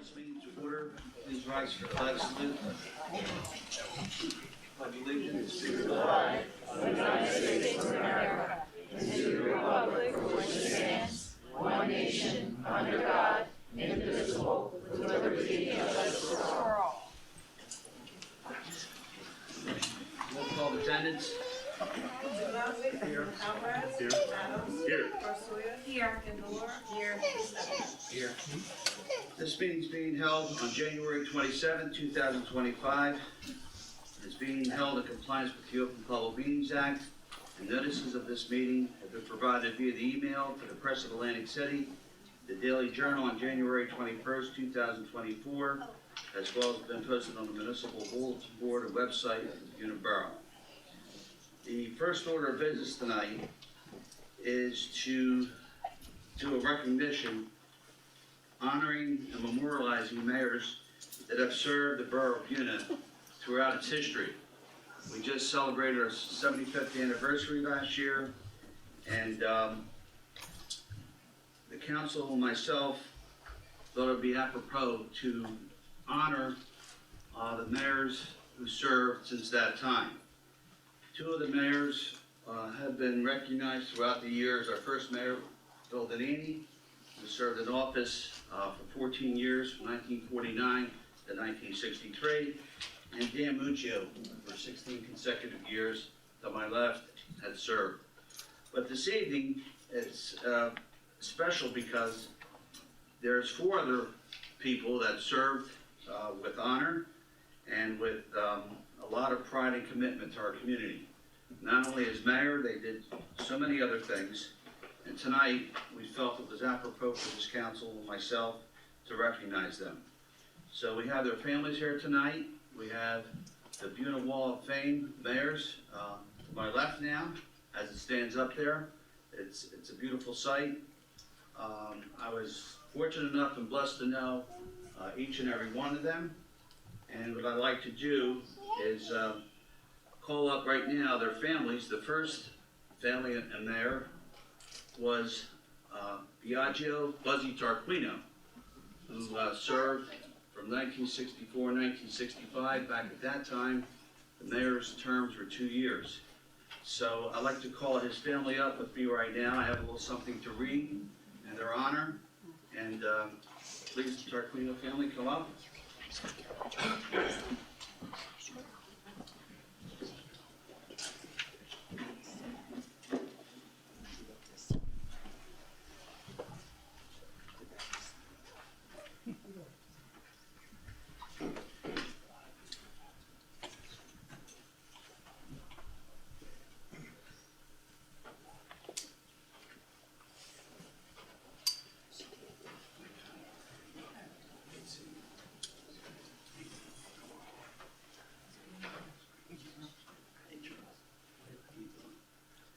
this meeting to order. Please rise for the flag salute. Pledge allegiance to the flag of the United States of America and to the republic for which it stands, one nation, under God, indivisible, with liberty and justice for all. Roll call attendance. Here. Alvarez. Here. Adams. Here. Garcia. Here. Indalore. Here. Here. This meeting is being held on January 27, 2025. It's being held in compliance with the Open Public Meetings Act, and notices of this meeting have been provided via the email to the Press of Atlantic City, the Daily Journal on January 21st, 2024, as well as been posted on the Municipal Bulletin Board and website of the Buena Borough. The first order of business tonight is to do a recognition honoring and memorializing mayors that have served the Borough of Buena throughout its history. We just celebrated our 75th anniversary last year, and the council and myself thought it would be apropos to honor the mayors who served since that time. Two of the mayors have been recognized throughout the years. Our first mayor, Bill Denini, who served in office for 14 years, from 1949 to 1963, and Dan Muccio, for 16 consecutive years, to my left, had served. But this evening, it's special because there's four other people that served with honor and with a lot of pride and commitment to our community. Not only as mayor, they did so many other things, and tonight we felt it was apropos for this council and myself to recognize them. So we have their families here tonight. We have the Buena Wall of Fame mayors to my left now, as it stands up there. It's a beautiful sight. I was fortunate enough and blessed to know each and every one of them. And what I'd like to do is call up right now their families. The first family and mayor was Biagio Buzzy Tarquino, who served from 1964 1965. Back at that time, the mayor's terms were 2 years. So I'd like to call his family up with me right now. I have a little something to read in their honor. And please, the Tarquino family, come up.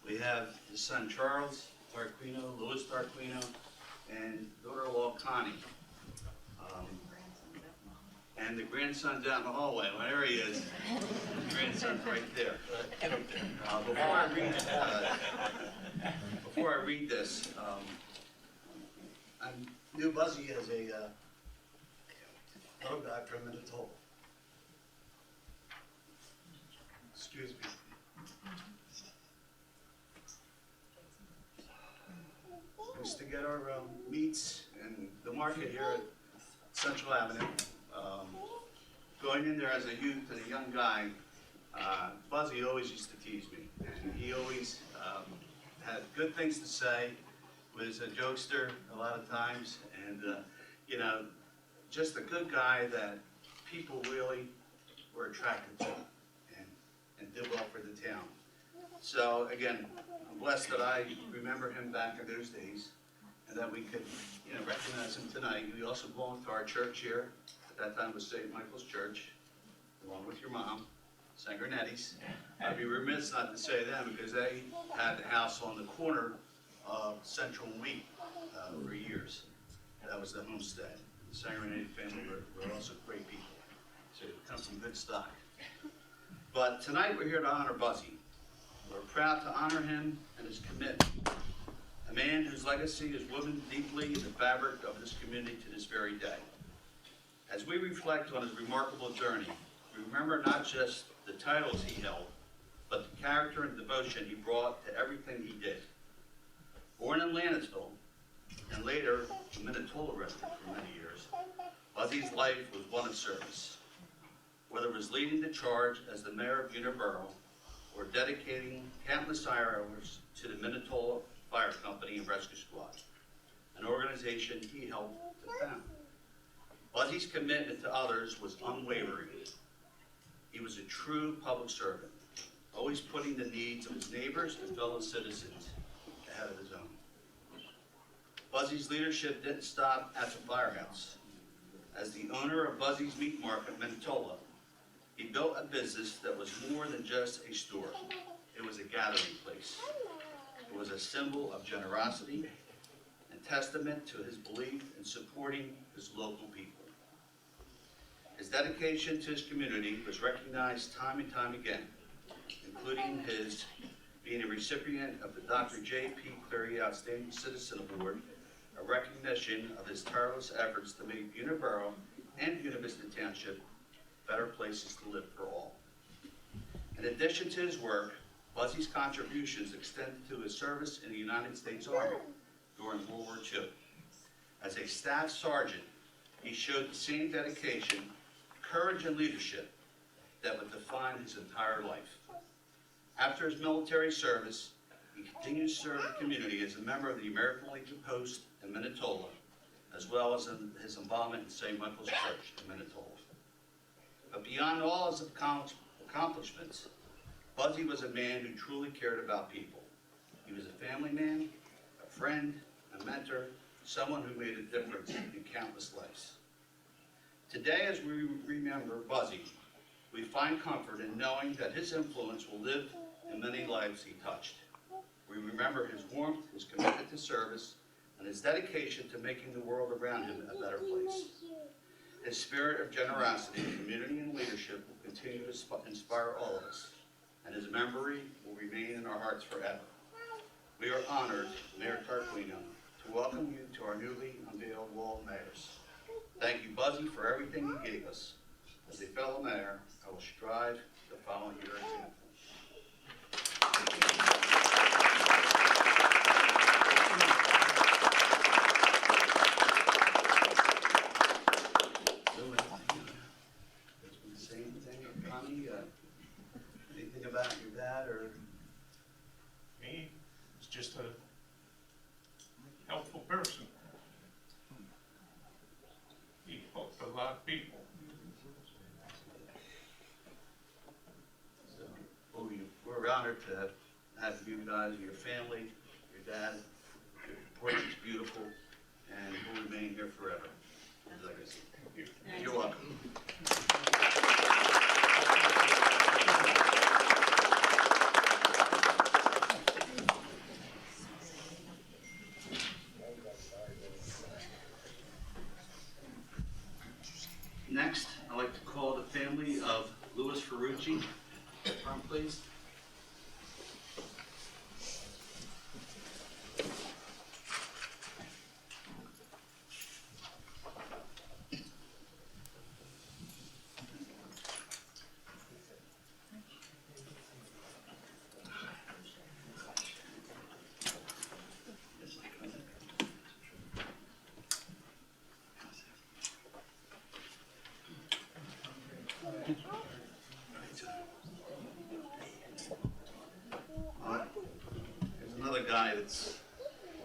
We have his son Charles Tarquino, Louis Tarquino, and daughter-in-law Connie. And the grandson down the hallway. Well, there he is. The grandson's right there. Before I read this, I knew Buzzy as a little guy from Minnesota. Excuse me. We used to get our meats in the market here at Central Avenue. Going in there as a youth and a young guy, Buzzy always used to tease me. And he always had good things to say, was a jokester a lot of times, and you know, just a good guy that people really were attracted to and did well for the town. So again, I'm blessed that I remember him back in those days, and that we could, you know, recognize him tonight. We also belonged to our church here. At that time was St. Michael's Church, along with your mom, Sangrenetti's. I'd be remiss not to say them because they had the house on the corner of Central and Wheat for years. That was the homestead. The Sangrenetti family were also great people. So it comes from good stock. But tonight we're here to honor Buzzy. We're proud to honor him and his commitment. A man whose legacy is woven deeply in the fabric of this community to this very day. As we reflect on his remarkable journey, we remember not just the titles he held, but the character and devotion he brought to everything he did. Born in Landisville, and later a Minatola resident for many years, Buzzy's life was one of service. Whether it was leading the charge as the mayor of Buena Borough or dedicating countless hours to the Minatola Fire Company and Rescue Squad, an organization he helped to found. Buzzy's commitment to others was unwavering. He was a true public servant, always putting the needs of his neighbors and fellow citizens ahead of his own. Buzzy's leadership didn't stop at the firehouse. As the owner of Buzzy's Meat Market, Minatola, he built a business that was more than just a store. It was a gathering place. It was a symbol of generosity and testament to his belief in supporting his local people. His dedication to his community was recognized time and time again, including his being a recipient of the Dr. J.P. Cleary Outstanding Citizen Award, a recognition of his tireless efforts to make Buena Borough and Buena Vista Township better places to live for all. In addition to his work, Buzzy's contributions extended to his service in the United States Army during World War II. As a staff sergeant, he showed the same dedication, courage, and leadership that would define his entire life. After his military service, he continued to serve the community as a member of the American Legion Post in Minatola, as well as in his involvement in St. Michael's Church in Minatola. But beyond all his accomplishments, Buzzy was a man who truly cared about people. He was a family man, a friend, a mentor, someone who made a difference in countless lives. Today, as we remember Buzzy, we find comfort in knowing that his influence will live in many lives he touched. We remember his warmth, his commitment to service, and his dedication to making the world around him a better place. His spirit of generosity, community, and leadership will continue to inspire all of us, and his memory will remain in our hearts forever. We are honored, Mayor Tarquino, to welcome you to our newly unveiled Wall of Mayors. Thank you, Buzzy, for everything you gave us. As a fellow mayor, I will strive to follow your example. Same thing, Connie, anything about your dad or? Me, it's just a helpful person. He helped a lot of people. So, well, we're honored to have you guys, your family, your dad. Your porch is beautiful, and will remain here forever. His legacy. Thank you. You're welcome. Next, I'd like to call the family of Louis Ferrucci. Front, please. There's another guy that's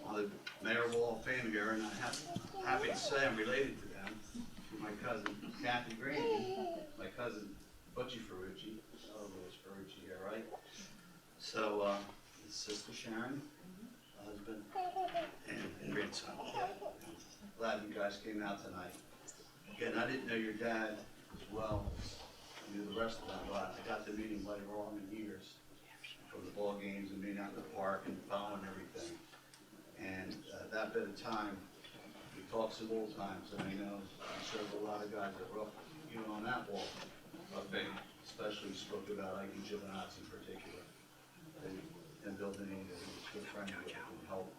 on the Mayor Wall of Fame here, and I'm happy to say I'm related to them, to my cousin Kathy Grady, my cousin Butchie Ferrucci, Louis Ferrucci here, right? So, his sister Sharon, husband, and grandson. Glad you guys came out tonight. Again, I didn't know your dad as well as I knew the rest of them, but I got to meet him later on in years from the ball games and being out in the park and following everything. And that bit of time, we talked some old times, and I know I'm sure a lot of guys that were up, on that wall of fame, especially spoke about Ike Giovinazzi in particular, and Bill Deneen, who was a good friend of his, and helped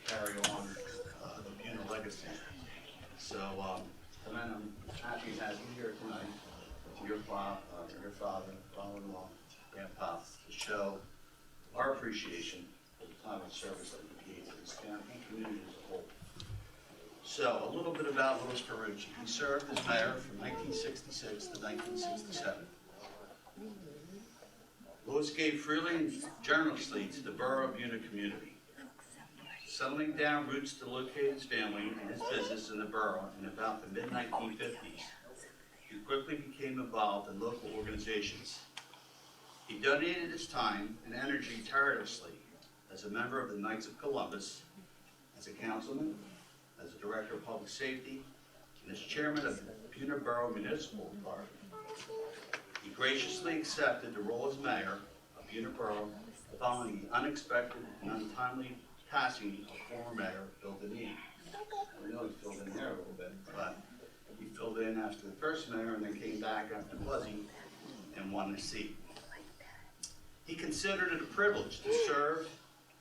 carry on the Buena legacy. So tonight I'm happy to have you here tonight, your father, father-in-law, grandpa, to show our appreciation for the time of service that you gave to this county and community as a whole. So, a little bit about Louis Ferrucci. He served as mayor from 1966 to 1967. Louis gave freely and generously to the Borough of Buena community, settling down roots to locate his family and his business in the borough in about the mid-1950s. He quickly became involved in local organizations. He donated his time and energy tirelessly as a member of the Knights of Columbus, as a councilman, as a director of public safety, and as chairman of the Buena Borough Municipal Authority. He graciously accepted the role as mayor of Buena Borough following the unexpected and untimely passing of former mayor Bill Deneen. We know he filled in there a little bit, but he filled in after the first mayor and then came back after Buzzy and won the seat. He considered it a privilege to serve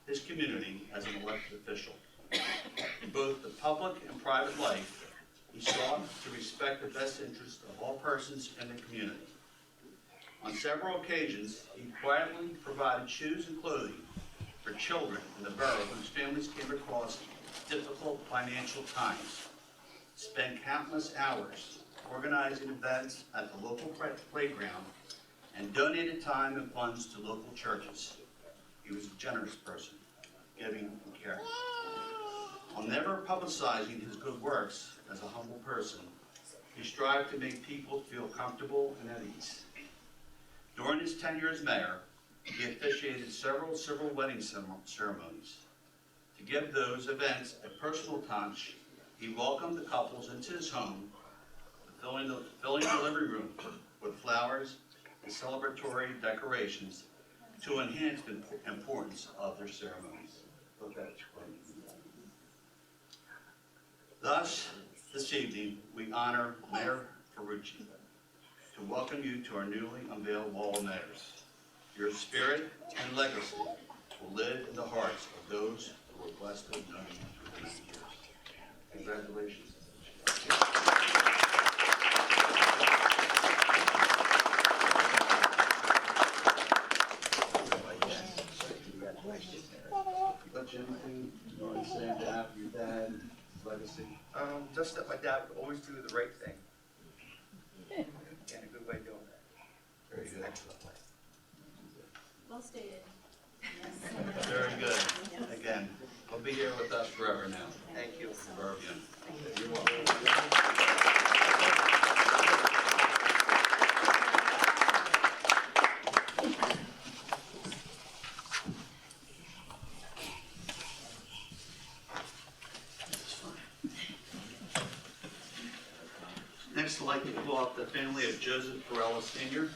his community as an elected official. In both the public and private life, he sought to respect the best interests of all persons in the community. On several occasions, he quietly provided shoes and clothing for children in the borough whose families came across difficult financial times, spent countless hours organizing events at the local playground, and donated time and funds to local churches. He was a generous person, giving and caring. While never publicizing his good works as a humble person, he strived to make people feel comfortable and at ease. During his tenure as mayor, he officiated several civil wedding ceremonies. To give those events a personal touch, he welcomed the couples into his home, filling the living room with flowers and celebratory decorations to enhance the importance of their ceremonies. Thus, this evening, we honor Mayor Ferrucci to welcome you to our newly unveiled Wall of Mayors. Your spirit and legacy will live in the hearts of those who were blessed to have known you for many years. Congratulations. But anything you want to say about your dad's legacy? Just that my dad would always do the right thing. And a good way of doing that. Very good. Well stated. Very good. Again, he'll be here with us forever now. Thank you. Forever again. You're welcome. Next, I'd like to call up the family of Joseph Perella Sr.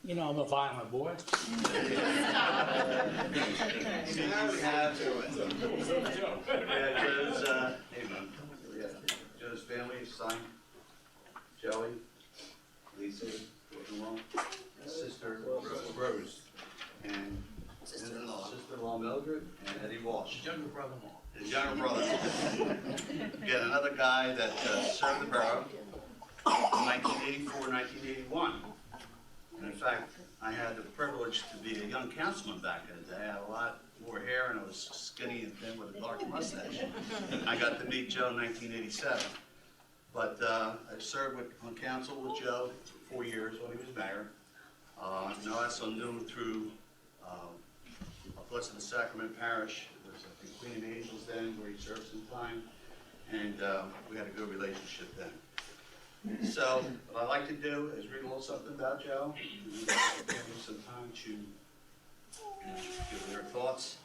You know, I'm a violent boy. We have Joe's family, son, Joey, Lisa, sister Rose, and sister-in-law Mildred, and Eddie Walsh. Younger brother-in-law. His younger brother. Again, another guy that served the borough in 1984, 1981. And in fact, I had the privilege to be a young councilman back in the day. I had a lot more hair and I was skinny and thin with a dark mustache. I got to meet Joe in 1987. But I served on council with Joe for 4 years when he was mayor. I also knew him through Blessed Sacrament Parish. It was I think Queen of Angels then, where he served some time. And we had a good relationship then. So, what I like to do is read a little something about Joe, and give them some time to give their thoughts.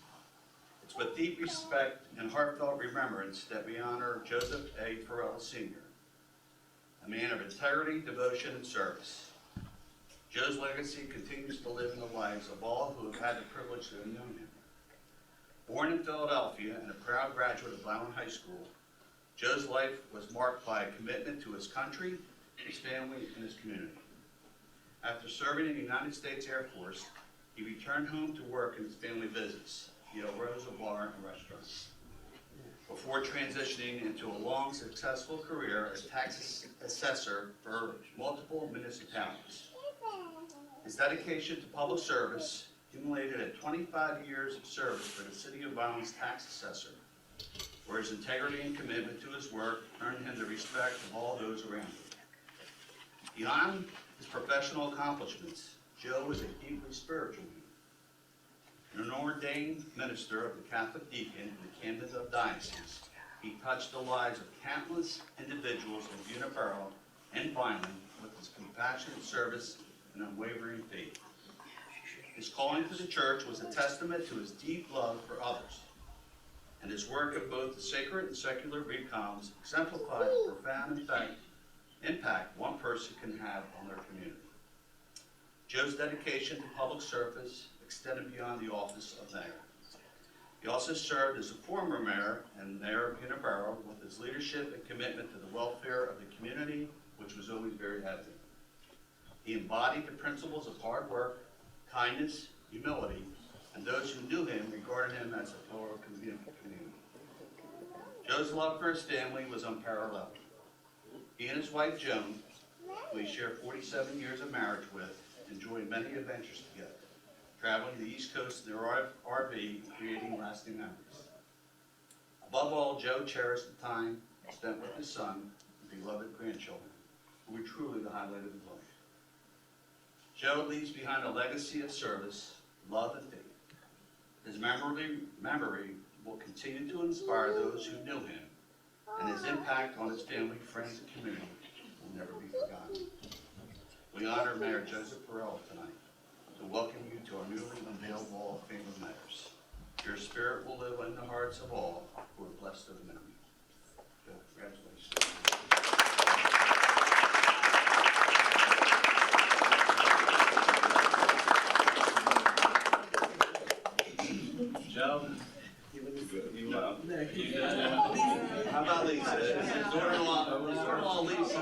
It's with deep respect and heartfelt remembrance that we honor Joseph A. Perella Sr., a man of integrity, devotion, and service. Joe's legacy continues to live in the lives of all who have had the privilege to have known him. Born in Philadelphia and a proud graduate of Blount High School, Joe's life was marked by a commitment to his country, his family, and his community. After serving in the United States Air Force, he returned home to work in his family business, the El Rosa Bar and Restaurant, before transitioning into a long, successful career as tax assessor for multiple municipalities. His dedication to public service accumulated at 25 years of service for the City of Violence tax assessor, where his integrity and commitment to his work earned him the respect of all those around him. Beyond his professional accomplishments, Joe was a deeply spiritual man. An ordained minister of the Catholic Deacon in the Camden Diocese, he touched the lives of countless individuals in Buena Borough and Vineland with his compassionate service and unwavering faith. His calling to the church was a testament to his deep love for others, and his work of both the sacred and secular recoms exemplified the profound impact one person can have on their community. Joe's dedication to public service extended beyond the office of mayor. He also served as a former mayor and mayor of Buena Borough with his leadership and commitment to the welfare of the community, which was always very evident. He embodied the principles of hard work, kindness, humility, and those who knew him regarded him as a pillar of community. Joe's love for his family was unparalleled. He and his wife Joan, who he shared 47 years of marriage with, enjoyed many adventures together, traveling to the East Coast in their RV, creating lasting memories. Above all, Joe cherished the time spent with his son and beloved grandchildren, who were truly the highlight of his life. Joe leaves behind a legacy of service, love, and faith. His memory will continue to inspire those who knew him, and his impact on his family, friends, and community will never be forgotten. We honor Mayor Joseph Perella tonight to welcome you to our newly unveiled Wall of Fame of Mayors. Your spirit will live in the hearts of all who are blessed of the memory. Joe, congratulations. Joe, how about Lisa? His daughter-in-law Lisa.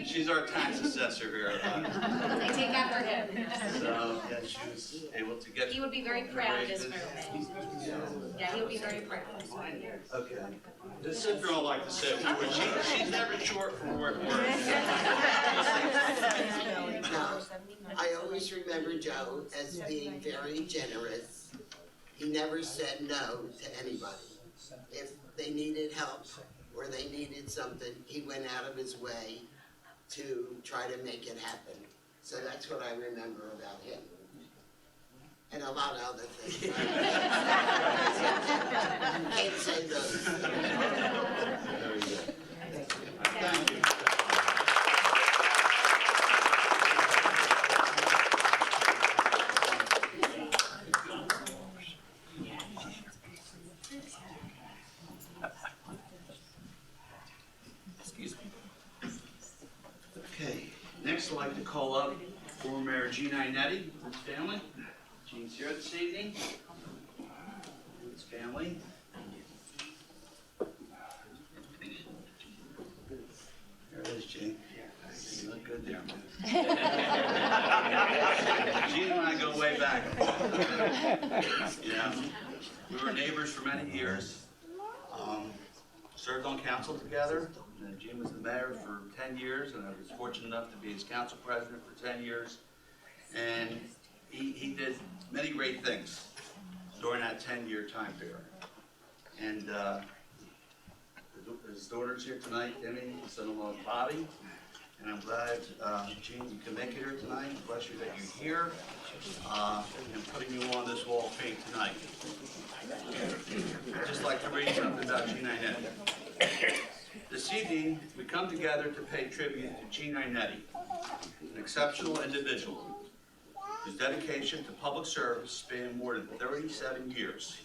She's our tax assessor here. They take after him. So, yeah, she was able to get. He would be very proud of his movement. Yeah, he would be very proud. Okay. The sister don't like to say a word. She's never short for word. I always remember Joe as being very generous. He never said no to anybody. If they needed help or they needed something, he went out of his way to try to make it happen. So that's what I remember about him. And a lot of other things. Can't say those. Very good. Thank you. Okay, next I'd like to call up former Mayor Gene Iannetti and his family. Gene's here this evening. His family. There it is, Gene. You look good there, man. Gene and I go way back. Yeah, we were neighbors for many years. Served on council together. And Gene was the mayor for 10 years, and I was fortunate enough to be his council president for 10 years. And he did many great things during that 10-year time period. And his daughter's here tonight, Demi, his son-in-law Bobby. And I'm glad, Gene, you can make it here tonight. Bless you that you're here and putting you on this wall of fame tonight. I'd just like to read something about Gene Iannetti. This evening, we come together to pay tribute to Gene Iannetti, an exceptional individual. whose dedication to public service spanned more than 37 years,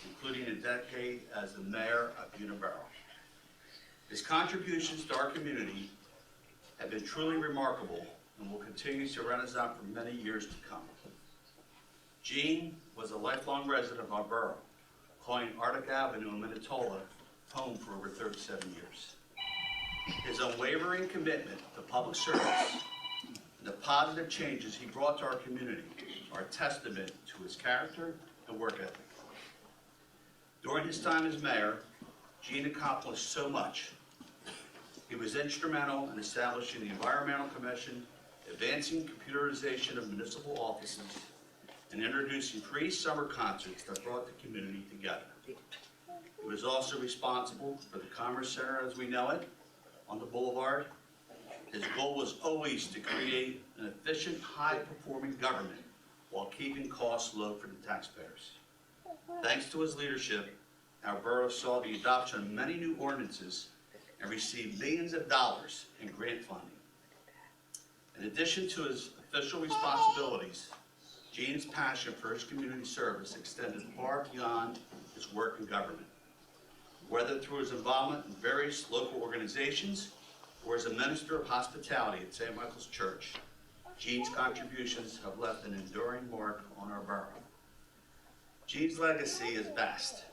including a decade as the mayor of Buena Borough. His contributions to our community have been truly remarkable and will continue to renaissance for many years to come. Gene was a lifelong resident of our borough, calling Arctic Avenue in Minnetonka home for over 37 years. His unwavering commitment to public service and the positive changes he brought to our community are a testament to his character and work ethic. During his time as mayor, Gene accomplished so much. He was instrumental in establishing the Environmental Commission, advancing computerization of municipal offices, and introducing free summer concerts that brought the community together. He was also responsible for the Commerce Center as we know it on the boulevard. His goal was always to create an efficient, high-performing government while keeping costs low for the taxpayers. Thanks to his leadership, our borough saw the adoption of many new ordinances and received millions of dollars in grant funding. In addition to his official responsibilities, Gene's passion for his community service extended far beyond his work in government. Whether through his involvement in various local organizations or as a minister of hospitality at St. Michael's Church, Gene's contributions have left an enduring mark on our borough. Gene's legacy is vast,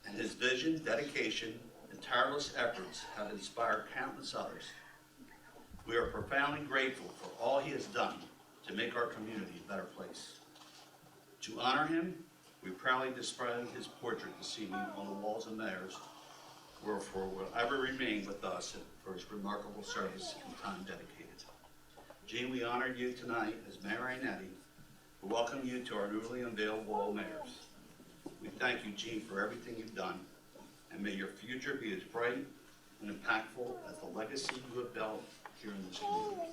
and his vision, dedication, and tireless efforts have inspired countless others. We are profoundly grateful for all he has done to make our community a better place. To honor him, we proudly display his portrait this evening on the walls of mayors, wherefore will ever remain with us for his remarkable service and time dedicated. Gene, we honor you tonight as Mayor Ainetti. We welcome you to our newly unveiled wall of mayors. We thank you, Gene, for everything you've done, and may your future be as bright and impactful as the legacy you have built here in this community.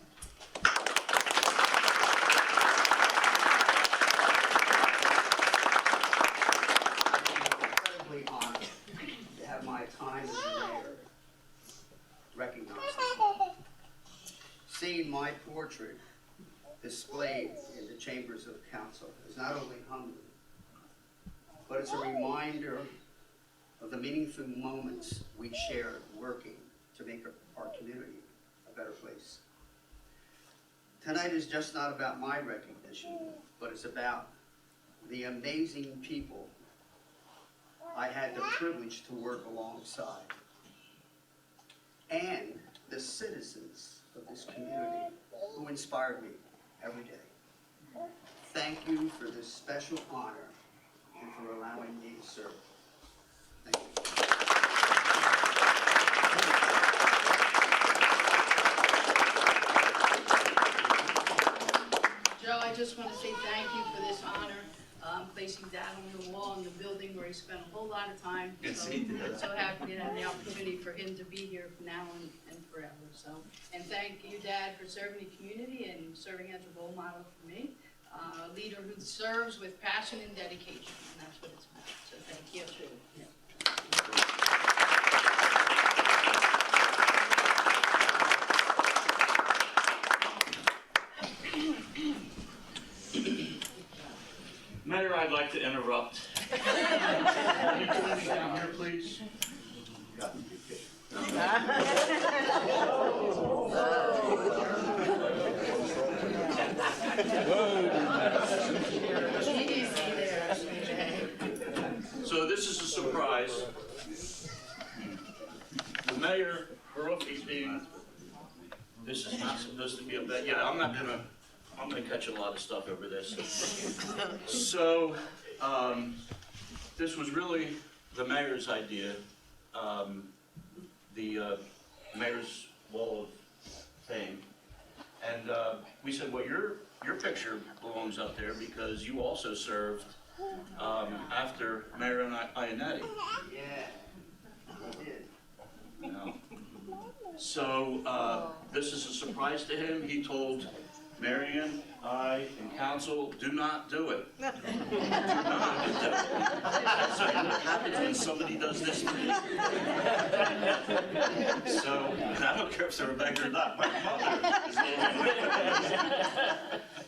Incredibly honored to have my time as mayor recognized. Seeing my portrait displayed in the chambers of council is not only humbling, but it's a reminder of the meaningful moments we shared working to make our community a better place. Tonight is just not about my recognition, but it's about the amazing people I had the privilege to work alongside, and the citizens of this community who inspired me every day. Thank you for this special honor and for allowing me to serve. Thank you. Joe, I just want to say thank you for this honor, placing that on the wall in the building where he spent a whole lot of time. So I'm so happy to have the opportunity for him to be here now and forever. So, and thank you, Dad, for serving the community and serving as a role model for me. A leader who serves with passion and dedication, and that's what it's about. So thank you. Mayor, I'd like to interrupt. Can you come down here, please? So this is a surprise. The mayor, he's being, this is not supposed to be a bad, yeah, I'm gonna catch a lot of stuff over this. So, this was really the mayor's idea, the mayor's wall of fame. And we said, well, your picture belongs up there because you also served after Mayor Ainetti. Yeah, I did. You know. So this is a surprise to him. He told Marion, I, and council, do not do it. Do not do it. So what happens when somebody does this to me? So, and I don't care if they're a beggar or not, my mother is a little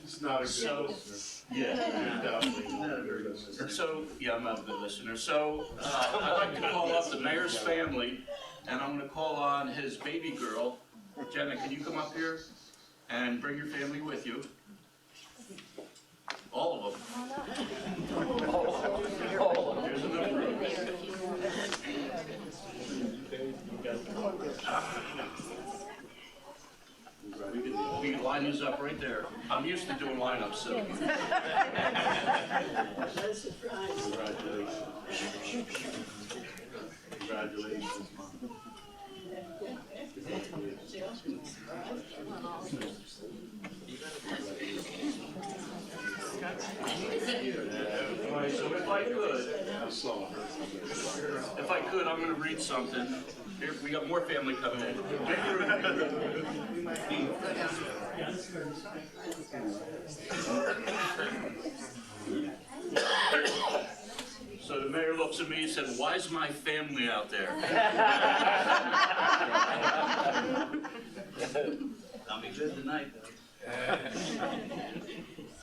It's not a So- good listener. Yeah. So, yeah, I'm not a good listener. So, I'd like to call up the mayor's family, and I'm gonna call on his baby girl. Jenna, can you come up here and bring your family with you? All of them. Here's another room. We can line these up right there. I'm used to doing lineups, so. Congratulations, Mom. All right, so if I could, I'm gonna read something. Here, we got more family coming in. So the mayor looks at me and said, "Why's my family out there?" I'll be good tonight, though.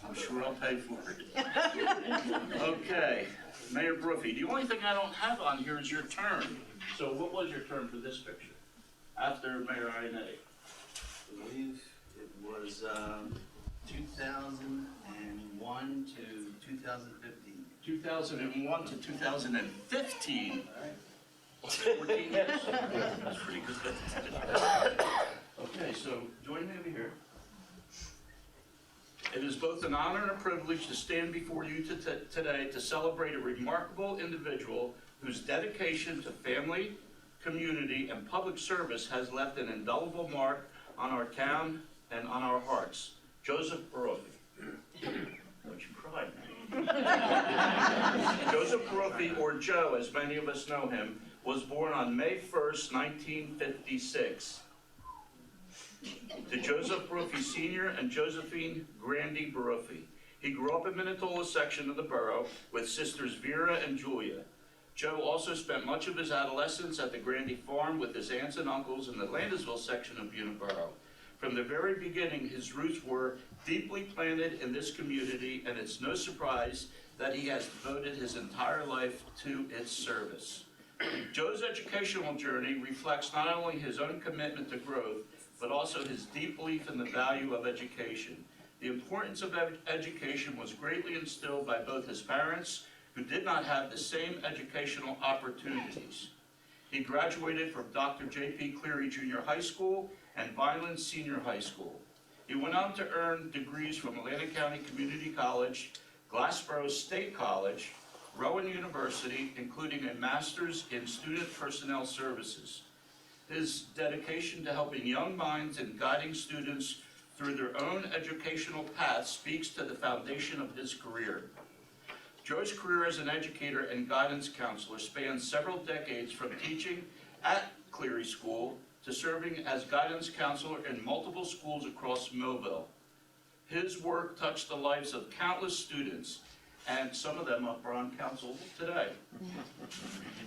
I'm sure I'll pay for it. Okay, Mayor Brophy, the only thing I don't have on here is your term. So what was your term for this picture? After Mayor Ionetti? I believe it was 2001 to 2015. 2001 to 2015. 14 years? That's pretty good. Okay, so join me over here. It is both an honor and a privilege to stand before you today to celebrate a remarkable individual whose dedication to family, community, and public service has left an indelible mark on our town and on our hearts. Joseph Brophy. Don't you cry now. Joseph Brophy, or Joe, as many of us know him, was born on May 1st, 1956. To Joseph Brophy Sr. and Josephine Grandy Brophy. He grew up in Minnetonka section of the borough with sisters Vera and Julia. Joe also spent much of his adolescence at the Grandy farm with his aunts and uncles in the Landisville section of Buena Borough. From the very beginning, his roots were deeply planted in this community, and it's no surprise that he has devoted his entire life to its service. Joe's educational journey reflects not only his own commitment to growth, but also his deep belief in the value of education. The importance of education was greatly instilled by both his parents, who did not have the same educational opportunities. He graduated from Dr. J.P. Cleary Junior High School and Vineland Senior High School. He went on to earn degrees from Atlantic County Community College, Glassboro State College, Rowan University, including a master's in student personnel services. His dedication to helping young minds and guiding students through their own educational path speaks to the foundation of his career. Joe's career as an educator and guidance counselor spans several decades, from teaching at Cleary School to serving as guidance counselor in multiple schools across Millville. His work touched the lives of countless students, and some of them are on council today.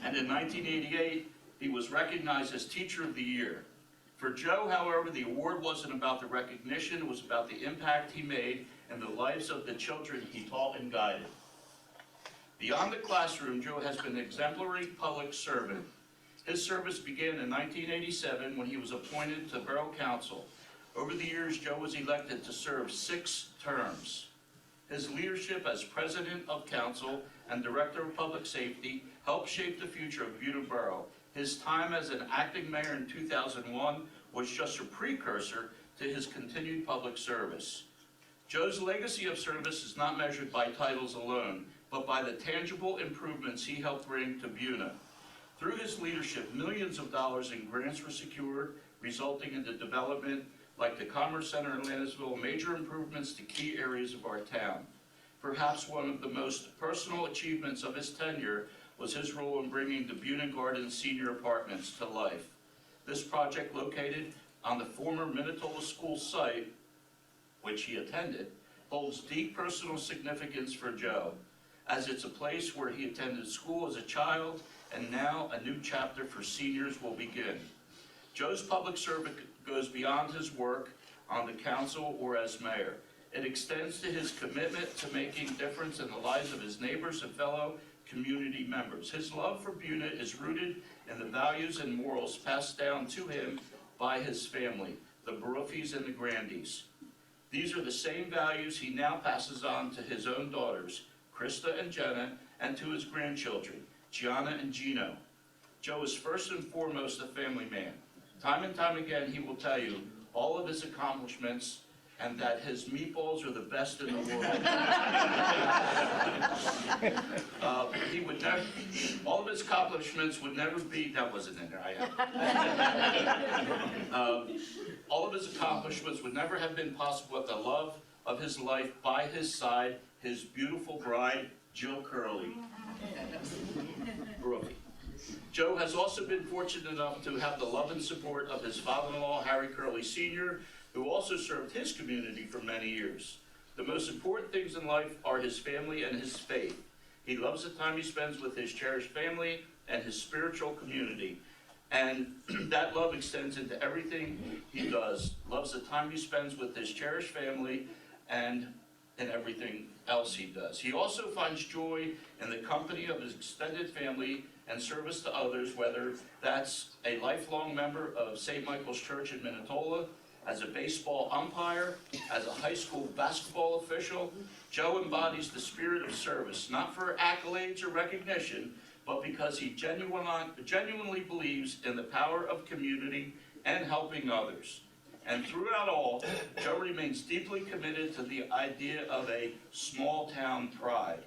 And in 1988, he was recognized as Teacher of the Year. For Joe, however, the award wasn't about the recognition, it was about the impact he made in the lives of the children he taught and guided. Beyond the classroom, Joe has been an exemplary public servant. His service began in 1987 when he was appointed to Borough Council. Over the years, Joe was elected to serve 6 terms. His leadership as President of Council and Director of Public Safety helped shape the future of Buena Borough. His time as an acting mayor in 2001 was just a precursor to his continued public service. Joe's legacy of service is not measured by titles alone, but by the tangible improvements he helped bring to Buena. Through his leadership, millions of dollars in grants were secured, resulting in the development, like the Commerce Center in Landisville, major improvements to key areas of our town. Perhaps one of the most personal achievements of his tenure was his role in bringing the Buena Gardens Senior Apartments to life. This project, located on the former Minnetonka School site, which he attended, holds deep personal significance for Joe, as it's a place where he attended school as a child, and now a new chapter for seniors will begin. Joe's public service goes beyond his work on the council or as mayor. It extends to his commitment to making a difference in the lives of his neighbors and fellow community members. His love for Buena is rooted in the values and morals passed down to him by his family, the Baruffis and the Grandies. These are the same values he now passes on to his own daughters, Krista and Jenna, and to his grandchildren, Gianna and Gino. Joe is first and foremost a family man. Time and time again, he will tell you all of his accomplishments and that his meatballs are the best in the world. He would never, all of his accomplishments would never be, that wasn't in there, all of his accomplishments would never have been possible with the love of his life by his side, his beautiful bride, Jill Curley. Brookie. Joe has also been fortunate enough to have the love and support of his father-in-law, Harry Curley Sr., who also served his community for many years. The most important things in life are his family and his faith. He loves the time he spends with his cherished family and his spiritual community. And that love extends into everything he does. Loves the time he spends with his cherished family and in everything else he does. He also finds joy in the company of his extended family and service to others, whether that's a lifelong member of St. Michael's Church in Minnetonka, as a baseball umpire, as a high school basketball official. Joe embodies the spirit of service, not for accolades or recognition, but because he genuinely believes in the power of community and helping others. And throughout all, Joe remains deeply committed to the idea of a small town pride.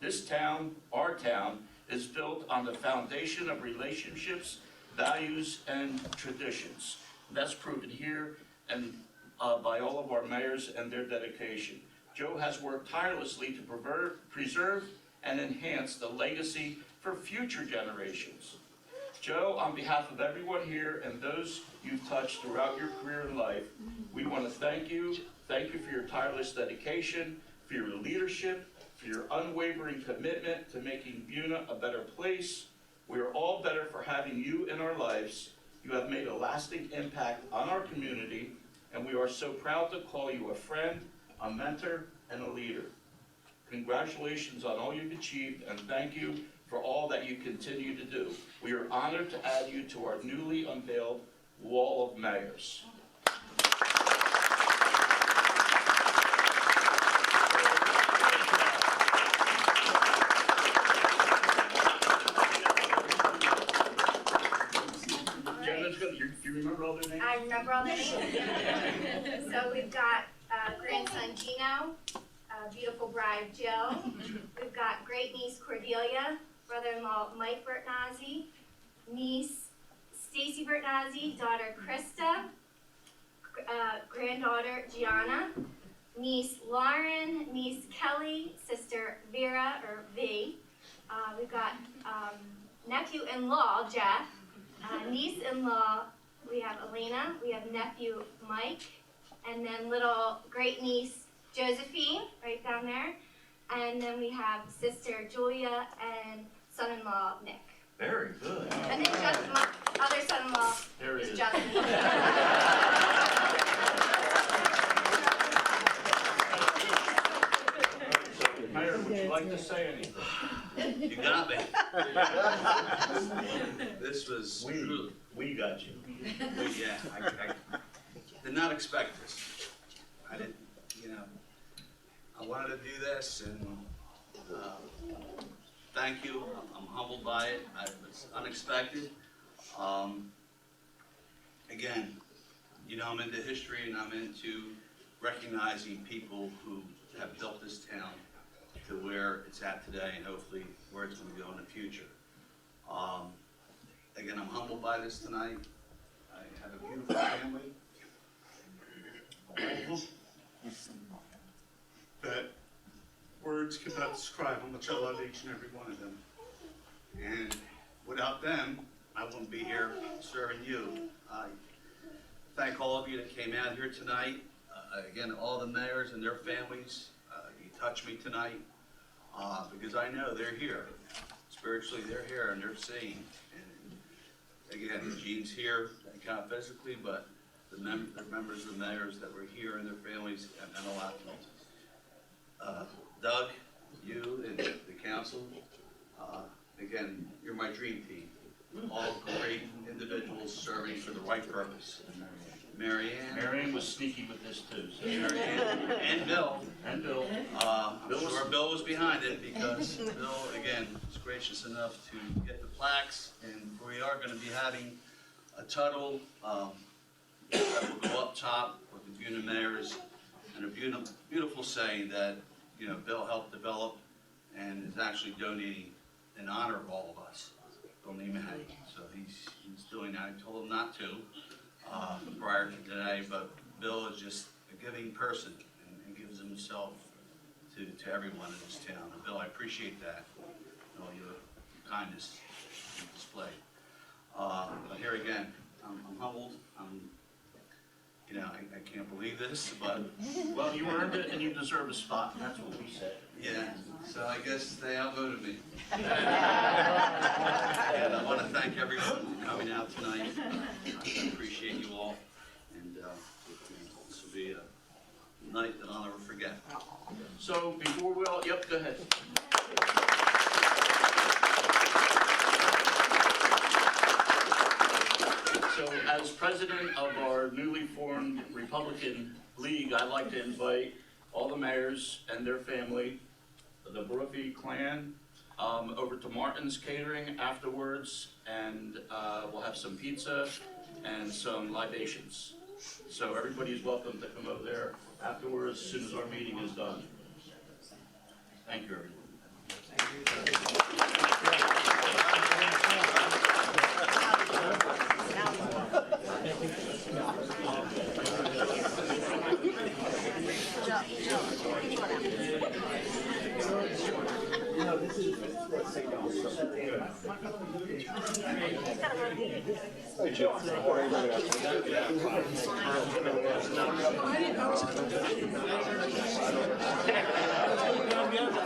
This town, our town, is built on the foundation of relationships, values, and traditions. That's proven here and by all of our mayors and their dedication. Joe has worked tirelessly to preserve and enhance the legacy for future generations. Joe, on behalf of everyone here and those you've touched throughout your career in life, we want to thank you. Thank you for your tireless dedication, for your leadership, for your unwavering commitment to making Buena a better place. We are all better for having you in our lives. You have made a lasting impact on our community, and we are so proud to call you a friend, a mentor, and a leader. Congratulations on all you've achieved, and thank you for all that you continue to do. We are honored to add you to our newly unveiled Wall of Mayors. Do you remember all their names? I remember all their names. So we've got grandson Gino, beautiful bride Jill. We've got great niece Cordelia, brother-in-law Mike Bertnazzi, niece Stacy Bertnazzi, daughter Krista, granddaughter Gianna, niece Lauren, niece Kelly, sister Vera or V. We've got nephew-in-law Jeff, niece-in-law we have Elena, we have nephew Mike, and then little great niece Josephine right down there, and then we have sister Julia and son-in-law Nick. Very good. And then Justin, my other son-in-law There is it is. Justin. Mayor, would you like to say anything? You got me. This was, We got you. yeah, I did not expect this. I didn't, I wanted to do this, and thank you. I'm humbled by it. It's unexpected. Again, I'm into history, and I'm into recognizing people who have built this town to where it's at today, and hopefully where it's going to go in the future. Again, I'm humbled by this tonight. I have a beautiful family. That words cannot describe how much I love each and every one of them. And without them, I wouldn't be here serving you. I thank all of you that came out here tonight. Again, all the mayors and their families, you touched me tonight because I know they're here. Spiritually, they're here and they're seeing. And again, Gene's here, kind of physically, but the members of the mayors that were here and their families, and meant a lot to me. Doug, you and the council, again, you're my dream team. All great individuals serving for the right purpose. Marianne was sneaky with this too. So. and Bill. And Bill. I'm sure Bill was behind it because Bill, again, was gracious enough to get the plaques, and we are going to be having a tuttle that will go up top with the Buena mayors, and a beautiful saying that, you know, Bill helped develop and is actually donating in honor of all of us. Bill Neiman. So he's doing that. I told him not to prior to today, but Bill is just a giving person and gives himself to everyone in this town. And Bill, I appreciate that, and all your kindness you display. But here again, I'm humbled. I can't believe this, but Well, you earned it and you deserve a spot, and that's what we said. yeah, so I guess they outvoted me. And I want to thank everyone for coming out tonight. I appreciate you all, and this will be a night that I'll never forget. So before we all, yep, go ahead. So as president of our newly formed Republican League, I'd like to invite all the mayors and their family, the Borough clan, over to Martin's Catering afterwards, and we'll have some pizza and some libations. So everybody's welcome to come over there afterwards as soon as our meeting is done. Thank you, everyone.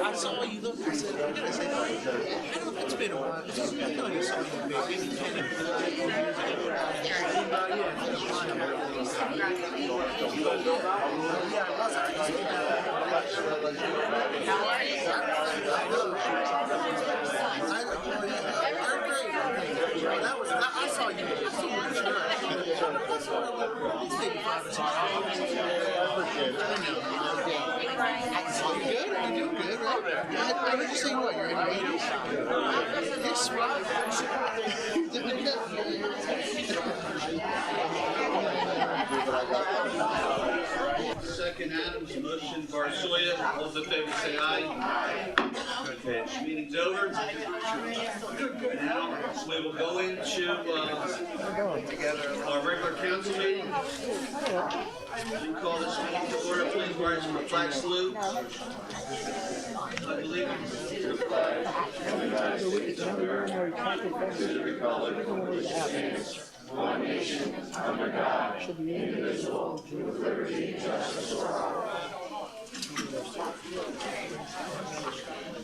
I saw you look, I said, I don't know if it's been a while. I feel like I saw you maybe 10 or 15 years ago. I saw you. You're good, right? I heard you say what? You're in the meeting? Yes, right. Second Adams, motion Garcia, all those in favor say aye. Okay, meeting's over. Now, we will go into our regular council meeting. We call this meeting to order, please rise for the flag salute. I believe to the flag of the United States of America, to the republic for which it stands, one nation, under God, indivisible, with liberty and justice for all.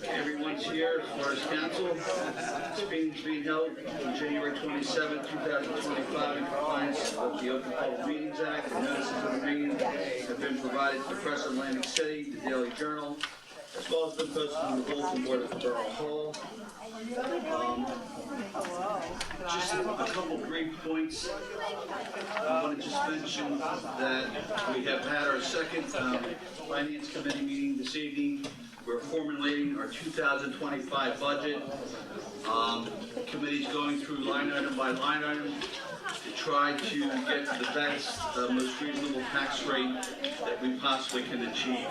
Everyone's here as far as council. This meeting is being held on January 27, 2025 in compliance with the Open Public Meetings Act. The notices of the meeting have been provided to the Press of Atlantic City, the Daily Journal, as well as been posted on the bulletin board at the Borough Hall. Just a couple brief points. I want to just mention that we have had our second Finance Committee meeting this evening. We're formulating our 2025 budget. Committee's going through line item by line item to try to get the best, most reasonable tax rate that we possibly can achieve.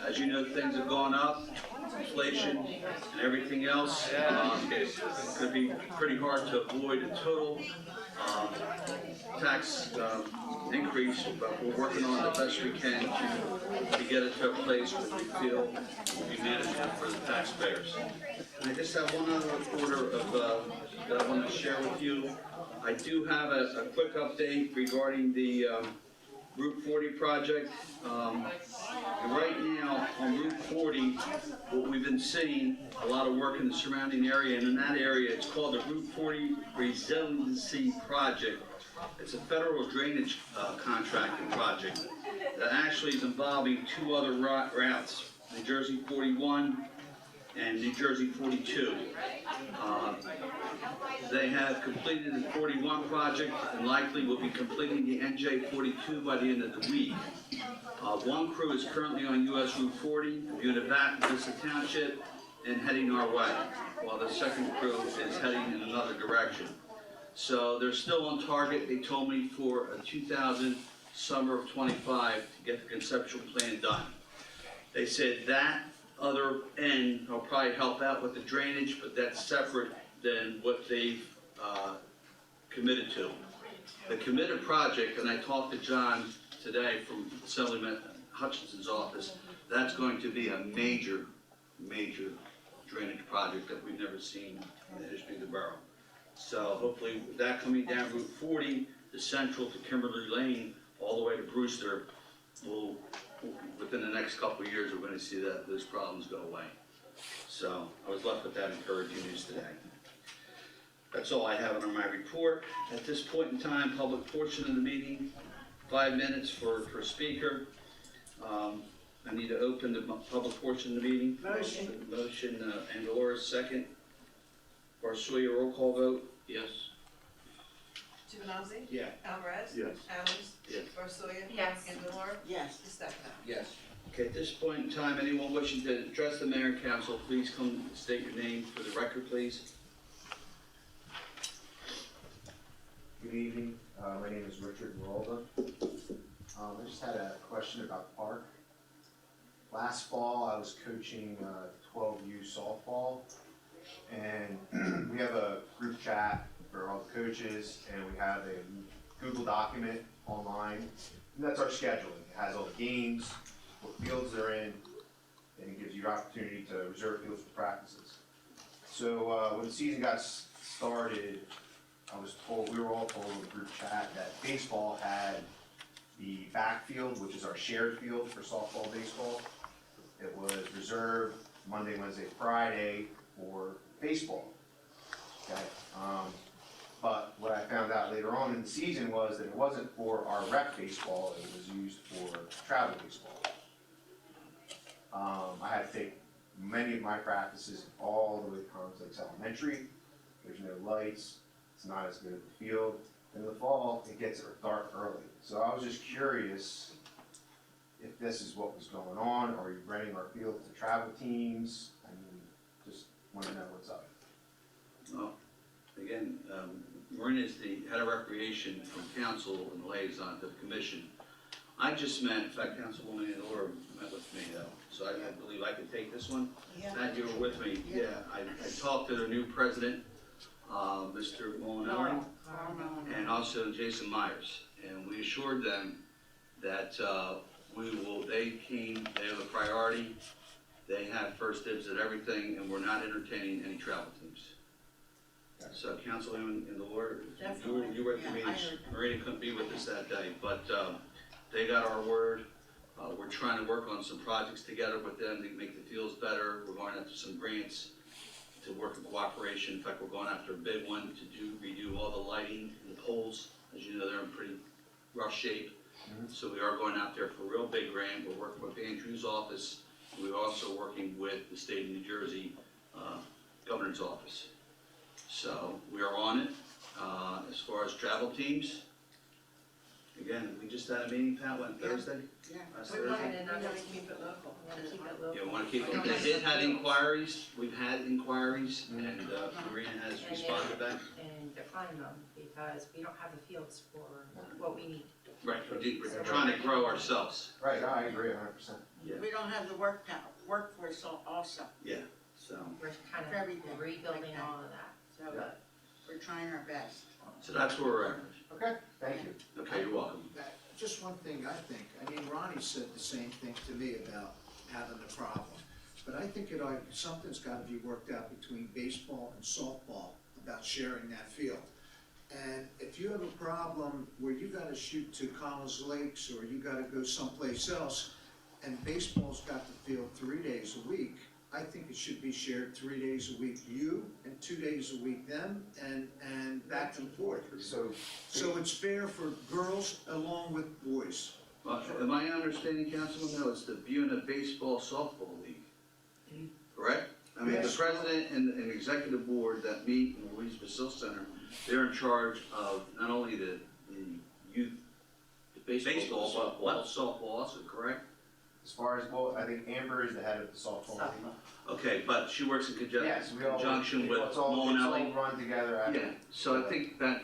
As you know, things have gone up. Inflation and everything else, it could be pretty hard to avoid a total tax increase, but we're working on the best we can to get it to a place where we feel will be manageable for the taxpayers. And I just have one other order of that I want to share with you. I do have a quick update regarding the Route 40 project. Right now on Route 40, what we've been seeing, a lot of work in the surrounding area, and in that area, it's called the Route 40 Resiliency Project. It's a federal drainage contracting project that actually is involving two other routes, New Jersey 41 and New Jersey 42. They have completed the 41 project and likely will be completing the NJ 42 by the end of the week. One crew is currently on US Route 40, viewing back to Vista Township and heading our way, while the second crew is heading in another direction. So they're still on target, they told me, for a 2000 summer of 25 to get the conceptual plan done. They said that other end will probably help out with the drainage, but that's separate than what they've committed to. The committed project, and I talked to John today from Assemblyman Hutchinson's office, that's going to be a major, major drainage project that we've never seen in the history of the borough. So hopefully with that coming down Route 40, the Central to Kimberly Lane, all the way to Brewster, will, within the next couple of years, we're going to see that those problems go away. So I was left with that encouraging news today. That's all I have on my report. At this point in time, public portion of the meeting, 5 minutes for speaker. I need to open the public portion of the meeting. Motion, and Laura, second. Garcia, roll call vote. Yes. Juvenazzi? Yeah. Alvarez? Yes. Adams? Yes. Garcia? Yes. Candelora? Yes. Stefano? Yes. Okay, at this point in time, anyone wishing to address the mayor and council, please come state your name for the record, please. Good evening, my name is Richard Merolda. I just had a question about the park. Last fall, I was coaching 12U softball, and we have a group chat for all the coaches, and we have a Google document online, and that's our scheduling. It has all the games, what fields they're in, and it gives you the opportunity to reserve fields for practices. So when the season got started, we were all told in the group chat that baseball had the backfield, which is our shared field for softball, baseball. It was reserved Monday, Wednesday, Friday for baseball. Okay. But what I found out later on in the season was that it wasn't for our rec baseball, it was used for travel baseball. I had to take many of my practices all the way to Complex Elementary. There's no lights, it's not as good of a field. In the fall, it gets dark early. So I was just curious if this is what was going on, or are you renting our field to travel teams? I mean, just want to know what's up. Well, again, Marina is the head of recreation from council and liaison to the commission. I just met, in fact, Councilwoman Laura met with me though, so I believe I could take this one. Glad you were with me. Yeah, I talked to the new president, Mr. Molinelli, and also Jason Myers, and we assured them that they have a priority, they have first dibs at everything, and we're not entertaining any travel teams. So Councilwoman and the Lord, you were at the meeting, Marina couldn't be with us that day, but they got our word. We're trying to work on some projects together with them to make the fields better. We're going after some grants to work in cooperation. In fact, we're going after a big one to redo all the lighting and the poles. As you know, they're in pretty rough shape. So we are going out there for a real big grant. We're working with Andrew's office. We're also working with the state of New Jersey governor's office. So we are on it. As far as travel teams, again, we just had a meeting, Pat, on Thursday? Yeah. Last We Thursday? want to keep it local. Yeah, we want to keep them. They did have inquiries. We've had inquiries, and Marina has responded back. And decline them because we don't have the fields for what we need. Right, we're trying to grow ourselves. Right, I agree 100%. Yeah. We don't have the workforce also. Yeah, so We're kind For everything of rebuilding like that. all of that. So we're trying our best. that's where we're at. Okay, thank you. Okay, you're welcome. Just one thing I think, I mean, Ronnie said the same thing to me about having the problem. But I think something's gotta be worked out between baseball and softball about sharing that field. And if you have a problem where you gotta shoot to Collins Lakes or you gotta go someplace else, and baseball's got the field 3 days a week, I think it should be shared 3 days a week you, and 2 days a week them, and back and forth. So, So it's fair for girls along with boys. Well, am I understanding, Councilman, no, it's the Buena Baseball Softball League, correct? I mean, the Yes. president and executive board that meet in the Louise Basile Center, they're in charge of not only the youth baseball, but softball also, correct? as far as, well, I think Amber is the head of the softball league. Okay, but she works in Yes, we all, conjunction with it's all Molinelli. run together. Yeah, so I think that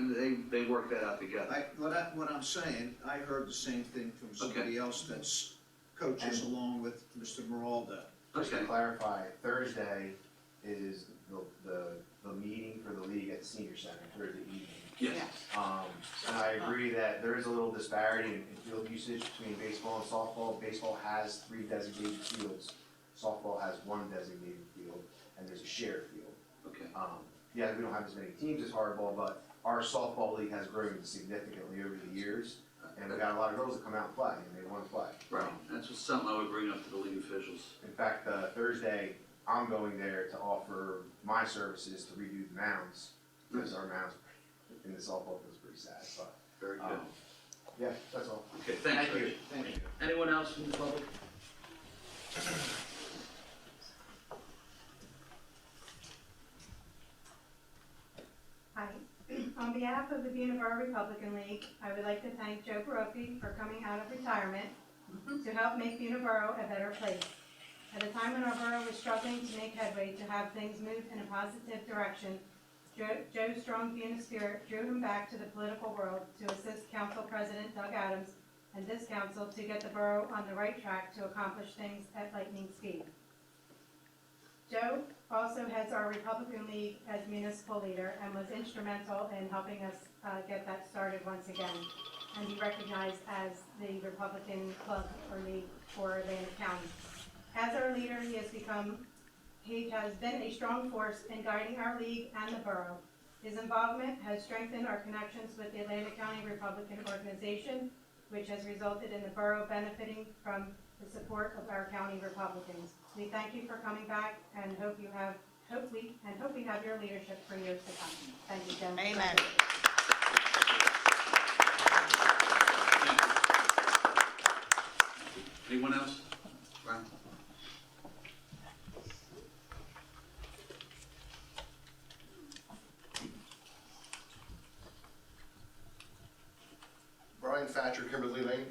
they work that out together. What I'm saying, I heard the same thing from somebody else that's coaches along with Mr. Meralda. Just to Okay. clarify, Thursday is the meeting for the league at the senior center, Thursday evening. Yes. And I agree that there is a little disparity in field usage between baseball and softball. Baseball has 3 designated fields, softball has 1 designated field, and there's a shared field. Okay. Yeah, we don't have as many teams as hardball, but our softball league has grown significantly over the years, and we got a lot of girls that come out and play, and they want to play. Right, that's just something I would bring up to the league officials. In fact, Thursday, I'm going there to offer my services to redo the mounds, because our mounds in the softball was pretty sad, but, Very good. yeah, that's all. Okay, thanks, Thank you. Rich. Thank you. Anyone else from the public? Hi. On behalf of the Buena Borough Republican League, I would like to thank Joe Barocchi for coming out of retirement to help make Buena Borough a better place. At a time when our borough was struggling to make headway to have things move in a positive direction, Joe's strong Buena spirit drew him back to the political world to assist Council President Doug Adams and this council to get the borough on the right track to accomplish things at lightning speed. Joe also heads our Republican League as municipal leader and was instrumental in helping us get that started once again and be recognized as the Republican club or league for Atlantic County. As our leader, he has been a strong force in guiding our league and the borough. His involvement has strengthened our connections with the Atlantic County Republican Organization, which has resulted in the borough benefiting from the support of our county Republicans. We thank you for coming back and hope we have your leadership for years to come. Thank you, Jen. Amen. Anyone else? Brian? Brian Thatcher, Kimberly Lane.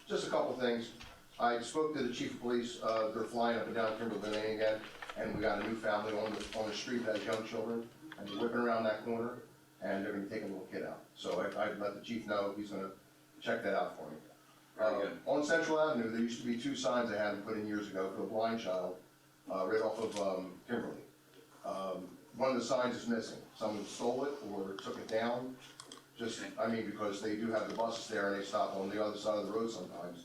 Just a couple things. I spoke to the chief of police. They're flying up and down Kimberly Lane again, and we got a new family on the street that has young children, and they're whipping around that corner, and they're going to take a little kid out. So I let the chief know. He's going to check that out for me. Very good. On Central Avenue, there used to be 2 signs they had put in years ago for a blind child, right off of Kimberly. One of the signs is missing. Someone stole it or took it down. Because they do have the buses there and they stop on the other side of the road sometimes.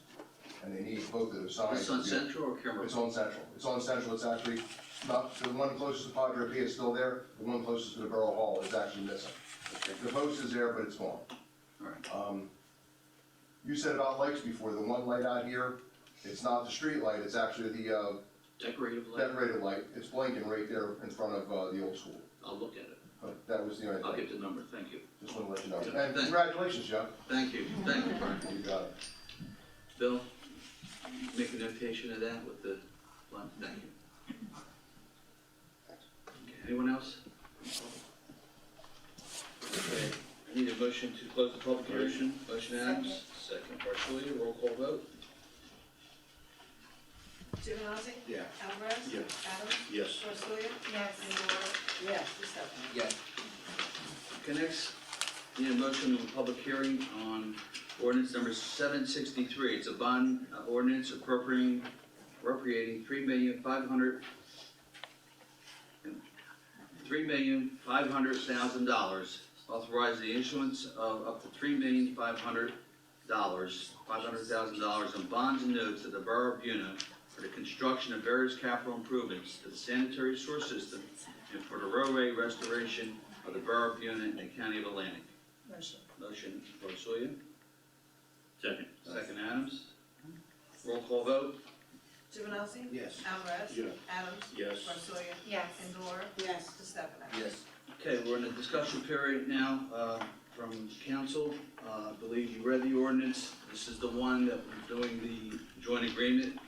And they need both of those signs. Is this on Central or Kimberly? It's on Central. It's on Central. It's actually not, the one closest to Padre Pia is still there. The one closest to the Borough Hall is actually missing. Okay. The post is there, but it's gone. All right. You said about lights before. The one light out here, it's not the street light. It's actually the Decorative light? decorated light. It's blinking right there in front of the old school. I'll look at it. But that was the only I'll thing. get the number, thank you. Just want to let you know. Yeah, And thanks. congratulations, Joe. Thank you, Brian. You got it. Bill, make a notation of that with the, thank you. Okay, anyone else? Okay, I need a motion to close the public hearing. Motion Adams, second Bartolia, roll call vote. Juvenazzi? Yeah. Alvarez? Yeah. Adams? Yes. Porcellia? Yes. And Moore? Yes. Stephanie? Yes. Okay, next, need a motion of a public hearing on ordinance number 763. It's a bond ordinance appropriating $3,500,000, authorize the issuance of up to $500,000 in bonds and notes of the Borough of Buena for the construction of various capital improvements to the sanitary sewer system and for the roadway restoration of the Borough of Buena in the County of Atlantic. Motion. Motion, Bartolia. Second. Second, Adams. Roll call vote. Juvenile. Yes. Alvarez. Yes. Adams. Yes. Marsoya. Yes. Candelara. Yes. DeStefano. Yes. Okay, we're in a discussion period now from council. I believe you read the ordinance. This is the one that we're doing the joint agreement,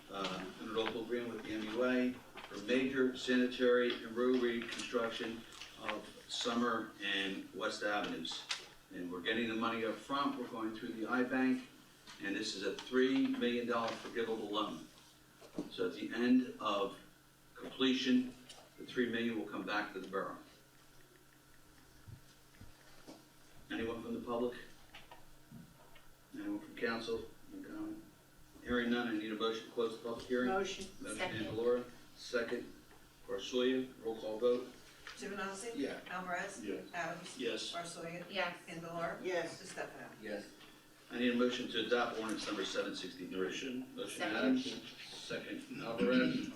interlocal agreement with the MUA for major sanitary and road reconstruction of Summer and West Avenues. And we're getting the money up front. We're going through the I-Bank, and this is a $3 million forgivable loan. So at the end of completion, the $3 million will come back to the borough. Anyone from the public? Anyone from council? Hearing none, I need a motion to close the public hearing. Motion. Motion, Second. Candelara. Second, Marsoya. Roll call vote. Juvenile. Yeah. Alvarez. Yes. Adams. Yes. Marsoya. Yes. Candelara. Yes. DeStefano. Yes. I need a motion to adopt ordinance number 763. Motion. Motion Second. Adams. Second, Alvarez.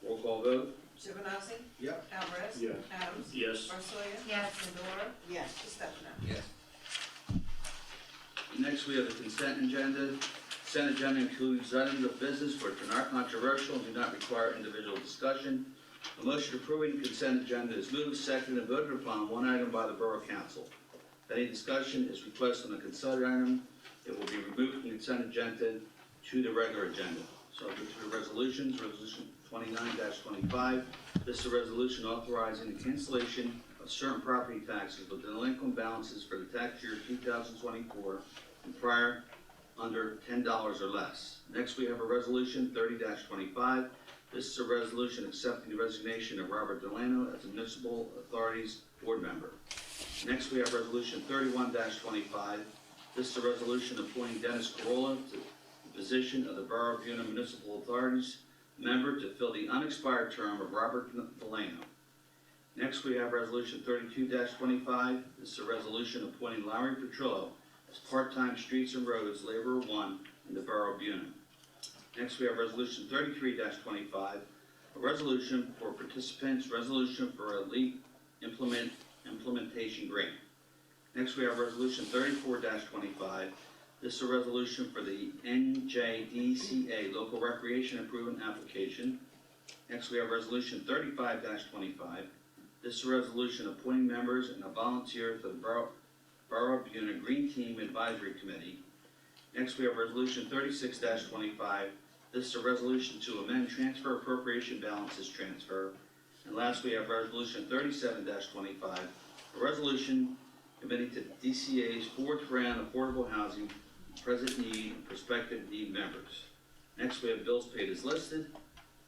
Roll call vote. Juvenile. Yep. Alvarez. Yes. Adams. Yes. Marsoya. Yes. Candelara. Yes. DeStefano. Yes. Next, we have the consent agenda. Consent agenda includes items of business which are not controversial and do not require individual discussion. A motion approving the consent agenda is moved, seconded, and voted upon one item by the Borough Council. If any discussion is requested on the consent item, it will be removed from the consent agenda to the regular agenda. So I'll go through the resolutions. Resolution 29-25. This is a resolution authorizing the cancellation of certain property taxes with delinquent balances for the tax year 2024 and prior under $10 or less. Next, we have a resolution 30-25. This is a resolution accepting the resignation of Robert Delano as a municipal authorities board member. Next, we have resolution 31-25. This is a resolution appointing Dennis Corolla to the position of the Borough of Buena Municipal Authorities member to fill the unexpired term of Robert Delano. Next, we have resolution 32-25. This is a resolution appointing Larry Petrillo as part-time streets and roads laborer 1 in the Borough of Buena. Next, we have resolution 33-25, a resolution for participants, resolution for elite implementation grant. Next, we have resolution 34-25. This is a resolution for the NJDCA local recreation improvement application. Next, we have resolution 35-25. This is a resolution appointing members and a volunteer to the Borough of Buena Green Team Advisory Committee. Next, we have resolution 36-25. This is a resolution to amend transfer appropriation balances transfer. And last, we have resolution 37-25, a resolution committing to DCA's fourth round affordable housing present need and prospective need members. Next, we have bills paid as listed.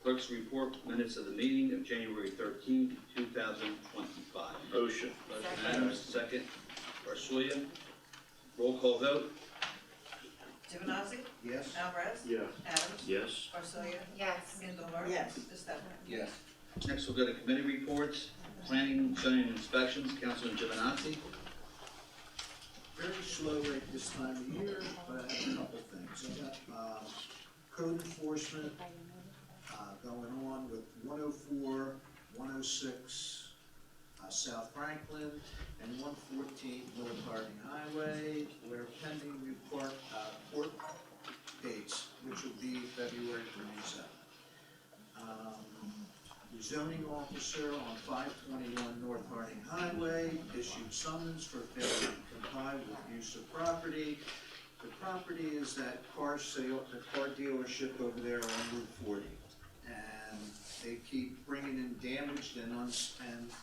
Clerk's report minutes of the meeting of January 13, 2025. Motion. Motion Adams, second. Marsoya. Roll call vote. Juvenile. Yes. Alvarez. Yes. Adams. Yes. Marsoya. Yes. Candelara. Yes. DeStefano. Yes. Next, we'll go to committee reports. Planning, zoning, and inspections. Councilman Giovanazzi. Very slow rate this time of year, but I have a couple things. I got code enforcement going on with 104, 106 South Franklin, and 114 North Harding Highway. We're pending new court dates, which will be February 27th. The zoning officer on 521 North Harding Highway issued summons for failure to comply with use of property. The property is that car dealership over there on Route 40. And they keep bringing in damaged and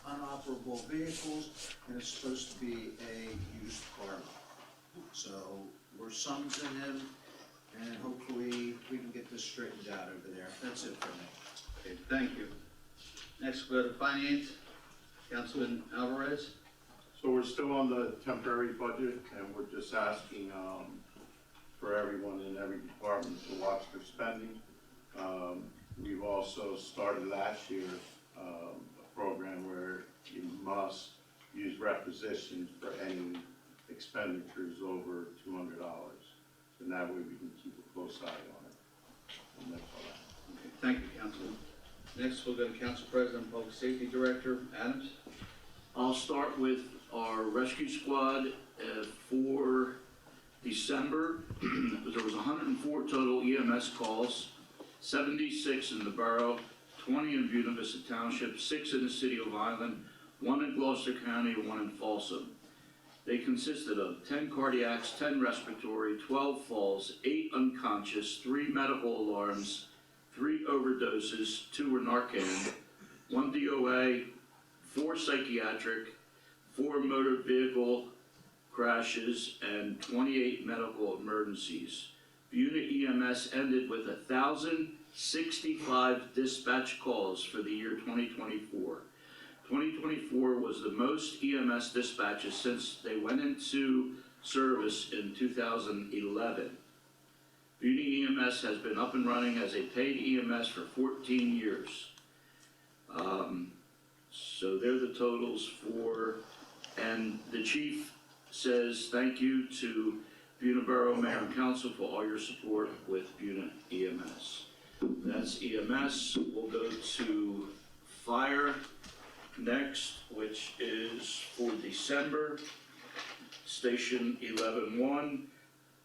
unoperable vehicles, and it's supposed to be a used car lot. So we're summoning him, and hopefully we can get this straightened out over there. That's it for me. Okay, thank you. Next, we'll go to finance. Councilman Alvarez. So we're still on the temporary budget, and we're just asking, for everyone in every department to watch their spending. We've also started last year, a program where you must use requisitions for any expenditures over $200. And that way we can keep a close eye on it. And that's all I have. Okay, thank you, Councilman. Next, we'll go to Council President and Public Safety Director, Adams. I'll start with our rescue squad for December. There was 104 total EMS calls. 76 in the borough, 20 in Buena Vista Township, 6 in the city of Island, 1 in Gloucester County, and 1 in Folsom. They consisted of 10 cardiacs, 10 respiratory, 12 falls, 8 unconscious, 3 medical alarms, 3 overdoses, 2 were Narcan, 1 DOA, 4 psychiatric, 4 motor vehicle crashes, and 28 medical emergencies. Buena EMS ended with 1,065 dispatch calls for the year 2024. 2024 was the most EMS dispatches since they went into service in 2011. Buena EMS has been up and running as a paid EMS for 14 years. So they're the totals for, and the chief says thank you to Buena Borough Mayor and Council for all your support with Buena EMS. That's EMS. We'll go to fire next, which is for December. Station 11-1.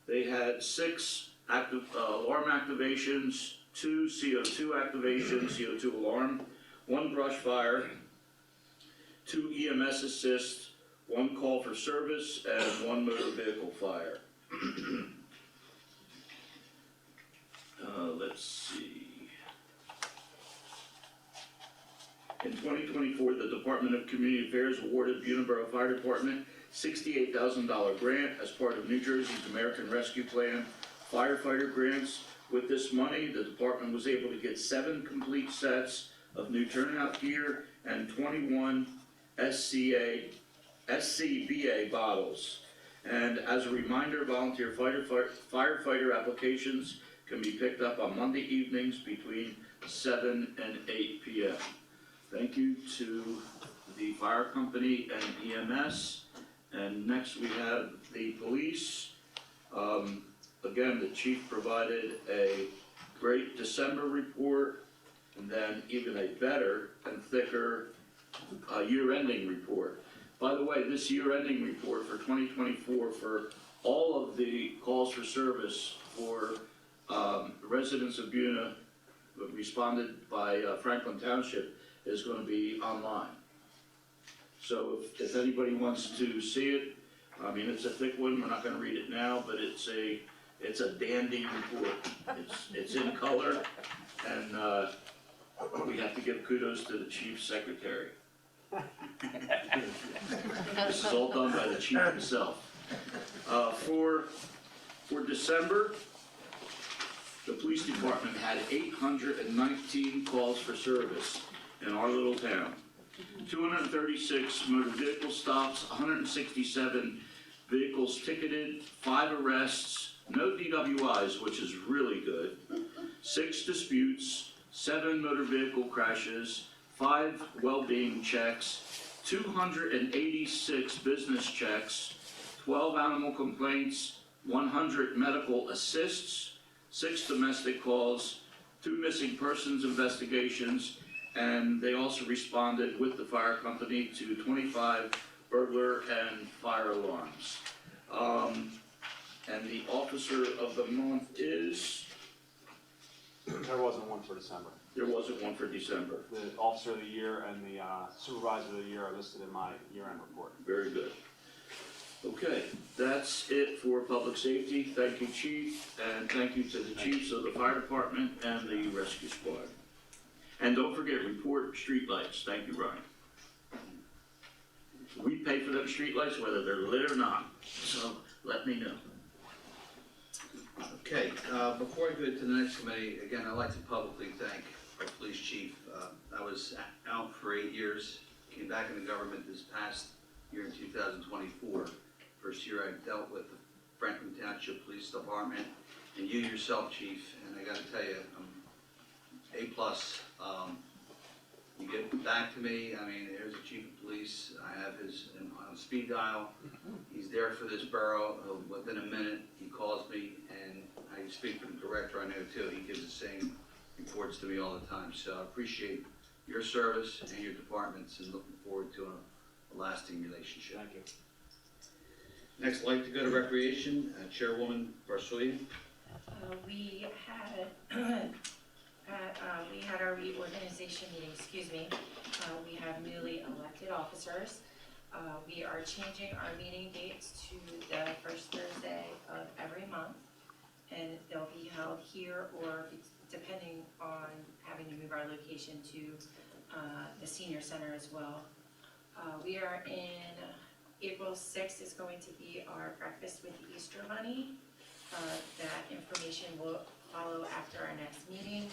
They had 6 active alarm activations, 2 CO2 activations, CO2 alarm, 1 brush fire, 2 EMS assists, 1 call for service, and 1 motor vehicle fire. Let's see. In 2024, the Department of Community Affairs awarded Buena Borough Fire Department $68,000 grant as part of New Jersey's American Rescue Plan firefighter grants. With this money, the department was able to get 7 complete sets of new turnout gear and 21 SCBA bottles. And as a reminder, volunteer firefighter applications can be picked up on Monday evenings between 7 and 8 p.m. Thank you to the fire company and EMS. And next we have the police. Again, the chief provided a great December report, and then even a better and thicker year-ending report. By the way, this year-ending report for 2024 for all of the calls for service for residents of Buena responded by Franklin Township is going to be online. So if anybody wants to see it, I mean, it's a thick one, we're not going to read it now, but it's a dandy report. It's in color, and we have to give kudos to the chief's secretary. This is all done by the chief himself. For December, the police department had 819 calls for service in our little town. 236 motor vehicle stops, 167 vehicles ticketed, 5 arrests, no DWIs, which is really good, 6 disputes, 7 motor vehicle crashes, 5 well-being checks, 286 business checks, 12 animal complaints, 100 medical assists, 6 domestic calls, 2 missing persons investigations, and they also responded with the fire company to 25 burglar and fire alarms. And the officer of the month is? There wasn't one for December. There wasn't one for December. The officer of the year and the supervisor of the year are listed in my year-end report. Very good. Okay, that's it for public safety. Thank you, Chief, and thank you to the chiefs of the fire department and the rescue squad. And don't forget, report streetlights. Thank you, Brian. We pay for them streetlights whether they're lit or not, so let me know. Okay, before I go to the next committee, again, I'd like to publicly thank our police chief. I was out for 8 years, came back into government this past year in 2024. First year I dealt with the Franklin Township Police Department, and you yourself, chief, and I gotta tell you, A+. You get back to me, I mean, there's the chief of police, I have his on speed dial. He's there for this borough. Within a minute, he calls me, and I speak to the director, I know too. He gives the same reports to me all the time. So I appreciate your service and your departments, and looking forward to a lasting relationship. Thank you. Next, I'd like to go to recreation, Chairwoman Barsoya. We had We had our reorganization meeting, we have newly elected officers. We are changing our meeting dates to the first Thursday of every month, and they'll be held here or depending on having to move our location to the senior center as well. We are in April 6th is going to be our breakfast with the Easter Bunny. That information will follow after our next meeting.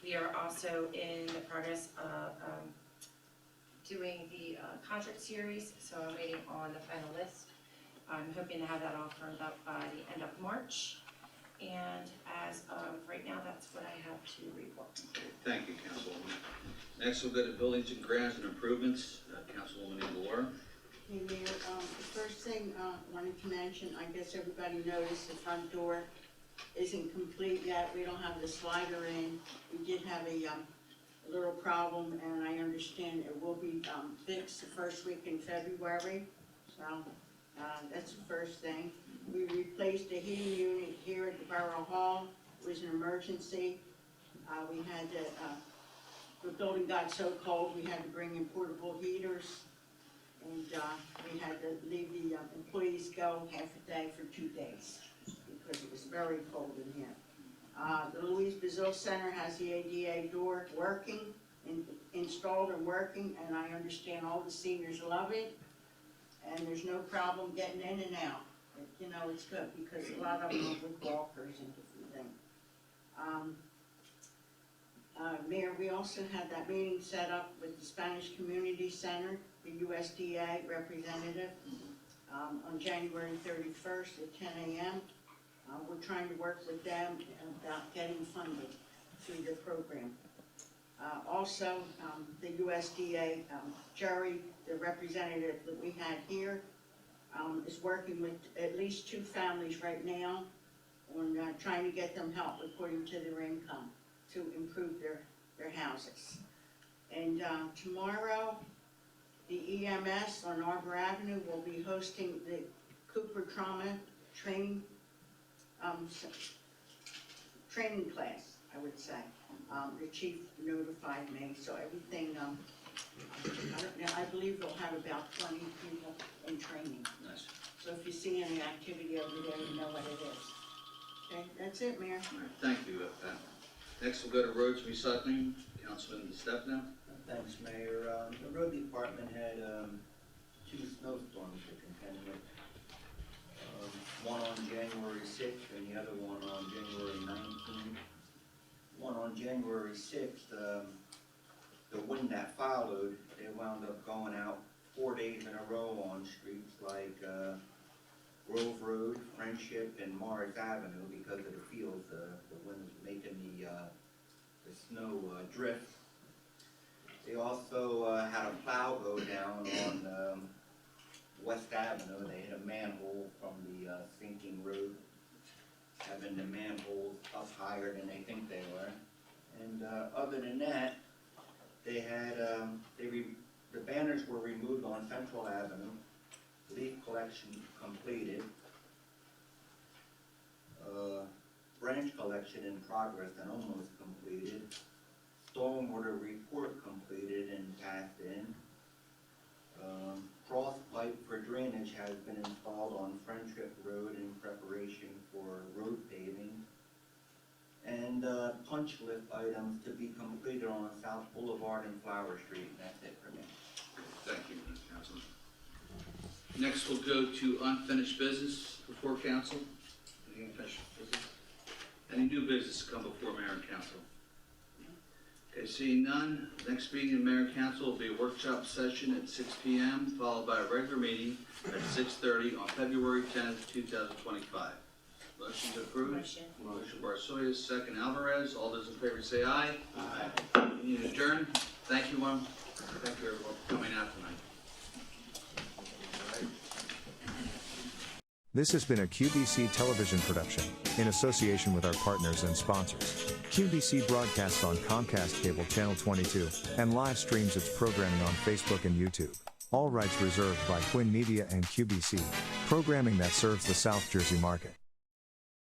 We are also in the progress of doing the concert series, so I'm waiting on the final list. I'm hoping to have that all firmed up by the end of March. And as of right now, that's what I have to report. Thank you, Councilwoman. Next, we'll go to buildings and grounds and improvements. Councilwoman Ingeloor. Hey, Mayor, the first thing I wanted to mention, I guess everybody noticed the front door isn't complete yet. We don't have the slider in. We did have a little problem, and I understand it will be fixed the first week in February. So that's the first thing. We replaced the heating unit here at the Borough Hall. It was an emergency. We had to, the building got so cold, we had to bring in portable heaters. And we had to leave the employees go half a day for 2 days because it was very cold in here. The Louise Bazil Center has the ADA door working, installed and working, and I understand all the seniors love it. And there's no problem getting in and out. You know, it's good because a lot of them are with walkers and different things. Mayor, we also had that meeting set up with the Spanish Community Center, the USDA representative, on January 31st at 10 a.m. We're trying to work with them about getting funded through their program. Also, the USDA, Jerry, the representative that we had here, is working with at least 2 families right now on trying to get them help according to their income to improve their houses. And tomorrow, the EMS on Arbor Avenue will be hosting the Cooper Trauma training class, I would say. The chief notified me, so everything, I don't know, I believe we'll have about 20 people in training. Nice. So if you see any activity over there, you know what it is. Okay, that's it, Mayor. All right, thank you, Pat. Next, we'll go to roads and recycling. Councilman DeStefano. Thanks, Mayor. The road department had 2 snowstorms to contend with. One on January 6th and the other one on January 19th. One on January 6th, the wind that followed, they wound up going out 4 days in a row on streets like Grove Road, Friendship, and Morris Avenue because of the fields. The wind was making the snow drift. They also had a plow go down on West Avenue. They hit a manhole from the sinking road, having the manholes up higher than they think they were. And other than that, they had the banners were removed on Central Avenue, leaf collection completed, branch collection in progress and almost completed, stormwater report completed and passed in. Cross pipe for drainage has been installed on Friendship Road in preparation for road paving. And punch list items to be completed on South Boulevard and Flower Street, and that's it for me. Thank you, Councilman. Next, we'll go to unfinished business before council. Any unfinished business? Any new business to come before mayor and council? Okay, seeing none, next meeting of mayor and council will be a workshop session at 6 p.m. followed by a regular meeting at 6:30 on February 10th, 2025. Motion to approve? Motion. Motion Barsoya, second Alvarez. All those in favor say aye. Aye. Meeting adjourned. Thank you, everyone, for coming out tonight. This has been a QBC television production, in association with our partners and sponsors. QBC broadcasts on Comcast Cable Channel 22, and live streams its programming on Facebook and YouTube. All rights reserved by Quinn Media and QBC, programming that serves the South Jersey market.